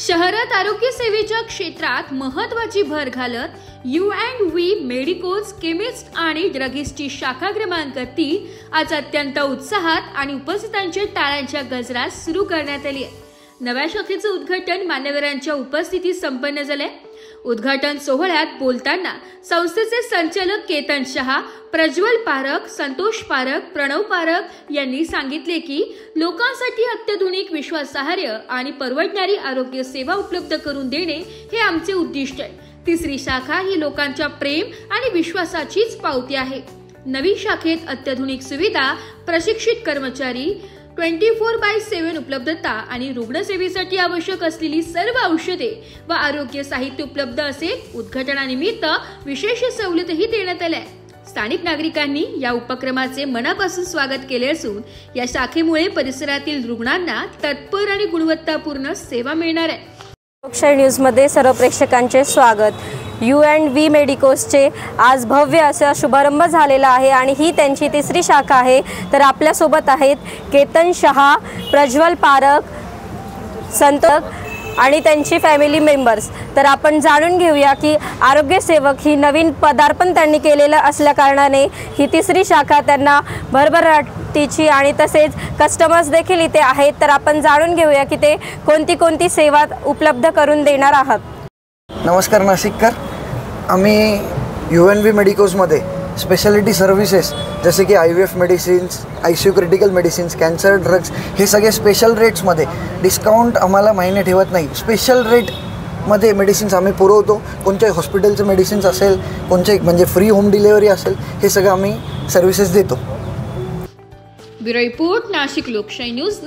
शहरात आरोग्य सेवेच्या क्षेत्रात महत्त्वाची भर घालत U&V मेडिकोज केमिस्ट आणि ड्रगिस्टची शाखा क्रमांक 3 आज अत्यंत उत्साहात आणि उपस्थितांच्या टाळ्यांच्या गजरात सुरू करण्यात आली आहे। नव्या शाखेचे उद्घाटन मान्यवरांच्या उपस्थितीत संपन्न झाले। उद्घाटन सोहळ्यात बोलताना संस्थेचे संचालक केतन शहा, प्रज्वल पारख, संतोष पारख, प्रणव पारख यांनी सांगितले की लोकांसाठी अत्याधुनिक, विश्वासार्ह आणि परवडणारी आरोग्य सेवा उपलब्ध करून देणे हे आमचे उद्दिष्ट आहे। तिसरी शाखा ही लोकांच्या प्रेम आणि विश्वासाचीच पावती आहे। नवी शाखेत अत्याधुनिक सुविधा, प्रशिक्षित कर्मचारी, 24/7 उपलब्धता आणि रुग्णसेवेसाठी आवश्यक असलेली सर्व औषधे व आरोग्य साहित्य उपलब्ध असेल। उद्घाटनानिमित्त विशेष सवलतही देण्यात आल्या। स्थानिक नागरिकांनी या उपक्रमाचे मनापासून स्वागत केले असून या शाखेमुळे परिसरातील रुग्णांना तत्पर आणि गुणवत्तापूर्ण सेवा मिळणार आहे। लोकशाही न्यूज मध्ये सर्व प्रेक्षकांचे स्वागत। U&V मेडिकोजचे आज भव्य असा शुभारंभ झालेला आहे आणि ही त्यांची तिसरी शाखा आहे। तर आपल्या सोबत आहेत केतन शहा, प्रज्वल पारख, संतोष आणि त्यांची फॅमिली मेंबर्स। तर आपण जाणून घेऊया की आरोग्य सेवक ही नवीन पदार्पण त्यांनी केलेलं असल्या कारणाने ही तिसरी शाखा त्यांना भरभराटीची आणि तसेच कस्टमर्स देखील इथे आहेत। तर आपण जाणून घेऊया की ते कोणती सेवा उपलब्ध करून देणार आहात। नमस्कार नाशिककर, आम्ही U&V मेडिकोजमध्ये स्पेशालिटी सर्व्हिसेस जसे की IVF medicines, ICU critical medicines, cancer drugs हे सगळे स्पेशल रेट्समध्ये डिस्काउंट आम्हाला मान्य ठेवत नाही। स्पेशल रेटमध्ये मेडिसिन्स आम्ही पुरवतो। कोणत्याही हॉस्पिटलचे मेडिसिन्स असेल, कोणते म्हणजे फ्री होम डिलिव्हरी असेल, हे सगळं आम्ही सर्व्हिसेस देतो। ब्युरो रिपोर्ट, नाशिक लोकशाही न्यूज।